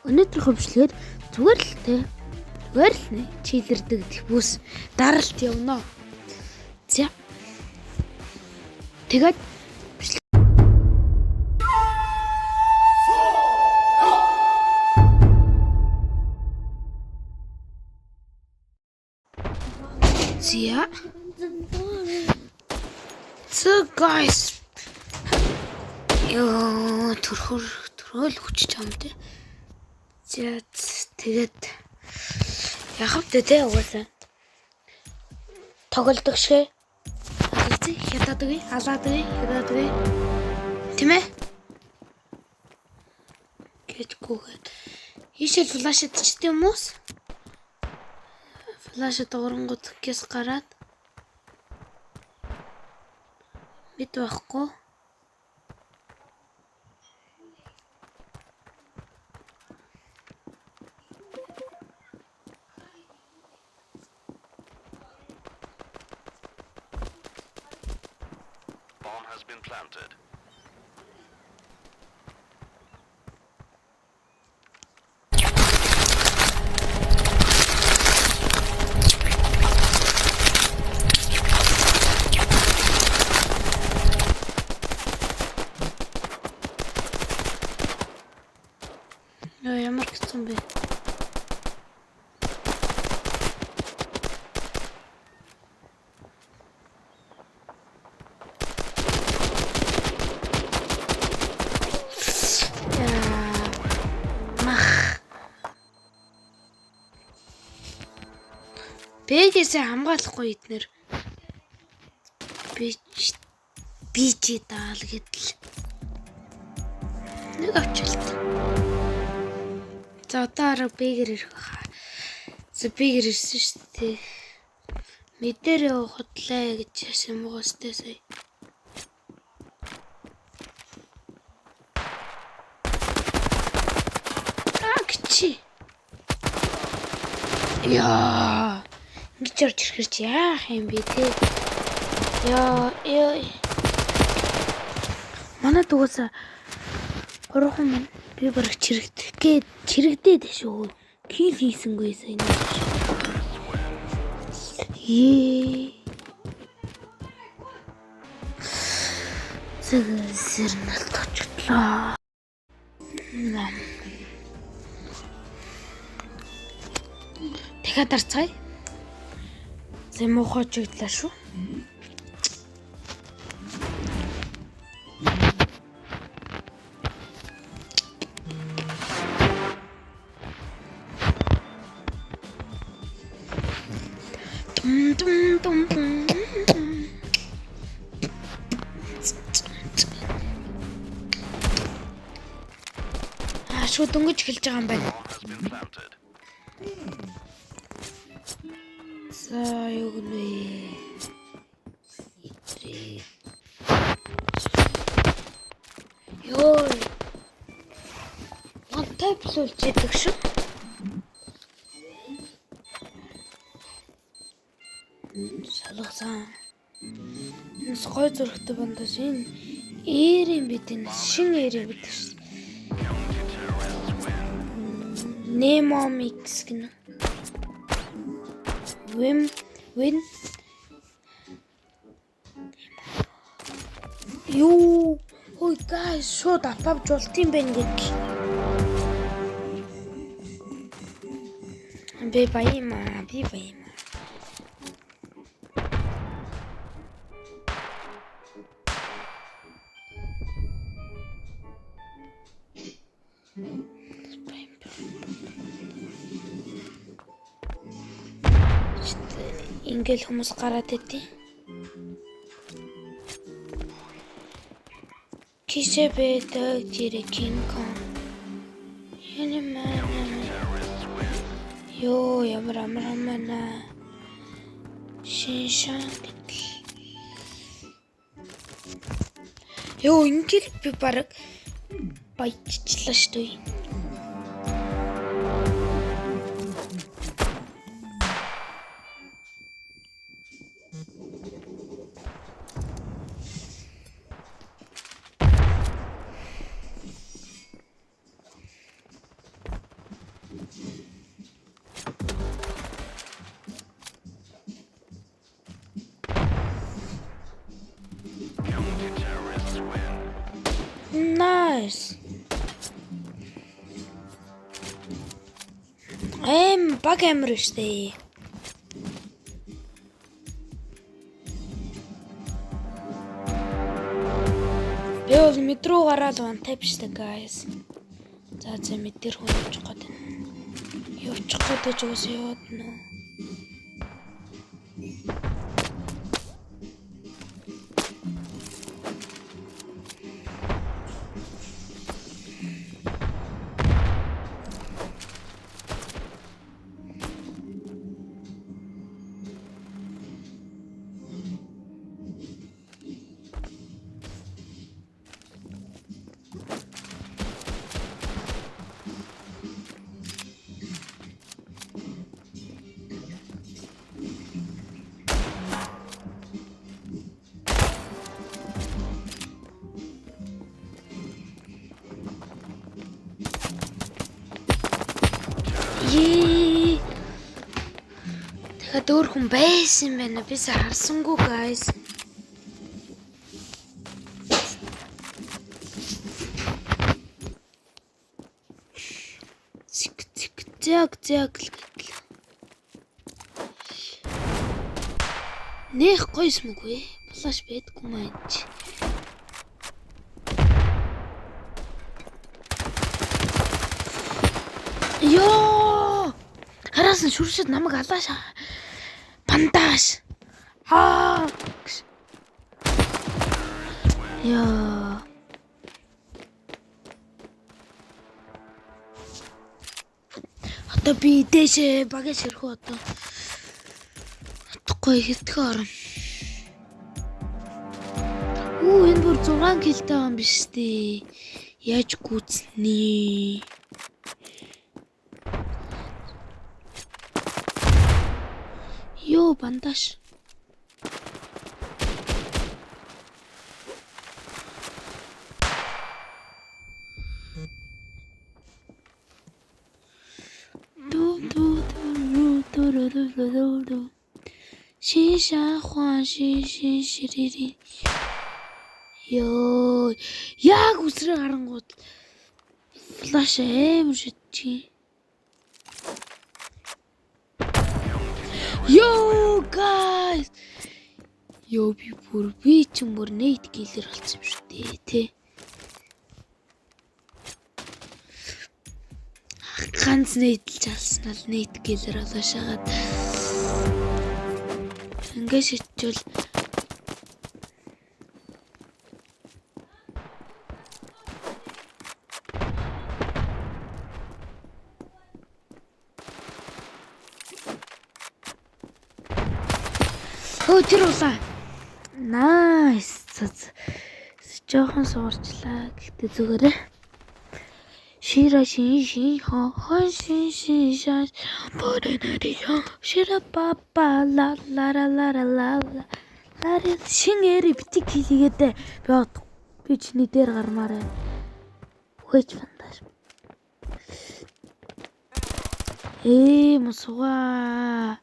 Өнөөдөр хөвчлөөр зүгээр л те. Зүгээр л нэ. Чилэрдэг гэх бүс даралт явна. За. Тэгээд зя. So guys. Ёо төрөөл хүчиж байгаа юм те. За тэгээд яхав тэ угаасаа тоглодог шээ. Халаад гээ. Тэ мэ? Гэжгүйгээд. Ийшэл флашд ч тийм уус. Флашд оронгод кэс гараад. Бид байхгүй. Has been planted. Ямар гэсэн бэ? Бэгээсээ хамгаалахгүй эднэр. Би чи даал гэдэл. Нэг авчлаа. За одоо арга бэгээр ирэх хаа. За бэгээр ирсэн шүү дээ. Мэдэрээ хотлаа гэж яасан муустай сая. Агчи. Яа. Ингэж орж ирэх чи яах юм бэ те. Яа. Манай дуусаа орхон минь би барах чирэгдээд шүү. Кил хийсэнгүй сайн. Зэрнэл точглоо. Дахиад дарцгаая. Муухай чиглээ шүү. Шууд дөнгөж эхэлж байгаа юм байна. За юу гэнэ. Ёо. Монтай плуулж идэг шүү. Салгасан. Нэс гой зөрөгтэй бандаж энэ eerийн бид энэ шин eerийн бид шүү. Nemo mix гэнэ. Win. Юу. Ой guys, шууд апавж болт юм байна гэж. Би баяма. Ингээл хүмүүс гараад идэв. Кисэбэдэг жирекинкон. Ёо ямар амармана. Шиншан гэдэл. Ёо ингээл би бараг баяжчлаа шүү. Баг амир штэ. Би бол метро гараад вантай биш дээ guys. За мэдэр хүн явчих гээд байна. Явчих гээд ч уус яваад нөө. Тэгэхээр өөр хүн байсан байна. Би харсангүй guys. Зэг л. Нэх гойсмгүй. Флаш байдгүй маань. Ёо! Хараас нь шүршэд намайг алаашаа. Бандаж. Яа. Одоо би дээшээ багаж хэрхүү одоо. Атахгүй хэдхэн орно. Энэ бүр 6 килтэй юм биш үү? Яаж гүйцэнэ? Ёо, бандаж. Шиша хуан ширири. Ёо, яг үсрэг харангууд флаш амар шидчи. Yo guys. Yo би ч юм бүр нэт киллер болсон юм шүү дээ тий. Ганц нэтлж алсан л нэт киллер болоо шагаад. Ингээ шитвэл тэр улаа. Nice. Жохон суурчлаа. Гэтэ зүгээрээ. Шира шин хон шин шаш бодэнэри шира папа ла лари шин эри битик хийгээд би чиний дээр гармаар байна. Хөөж фанташ. Мусуга.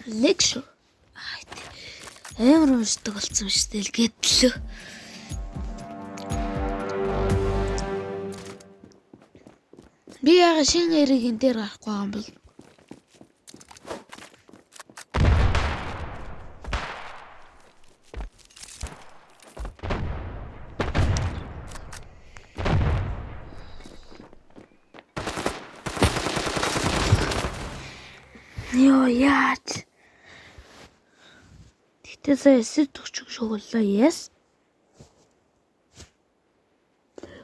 Lecture. Амар уншдаг болсон шүү дээ л гэтлээ. Би яга шин эригийн дээр гарахгүй юм бол. Ёо яаж. Тэгтээ эсрэг төгчөг шугууллаа яс.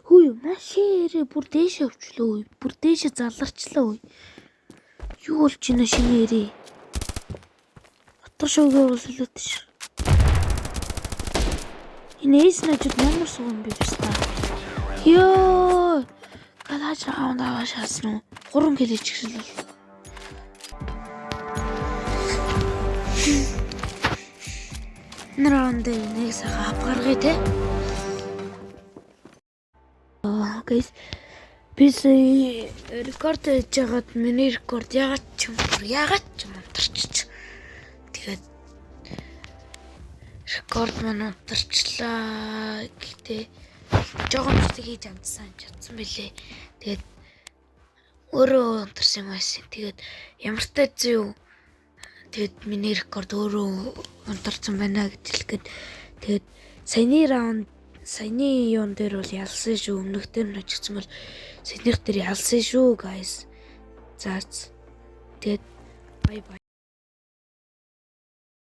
Хүй маширээ бүр дээшээ өвчлөө. Бүр дээшээ заларчлаа үе. Юу болж байна шинээрээ. Отор шуугаа болоод ш. Энэ эснэжүүд ямар суган би биш та. Ёо. Галаж раунд аваашаас нь 3 кг чигшил бол. Наранд нэг сага авгаргая те. Guys, бис рекорд хийж байгаад миний рекорд ягаад ч унтарч. Тэгээд рекорд маань унтарчлаа. Гэтэ жоохон ч хийж амжсан чадсан бэлээ. Тэгээд өөрөө унтарсан юм байсан. Тэгээд ямар ч зүй. Тэгээд миний рекорд өөрөө унтарсан байна гэж хэлэхэд тэгээд саяны юун дээр бол ялсан шүү. Өмнөх дээр нь очсон бол саяных дээр ялсан шүү guys. За тэгээд бай бай.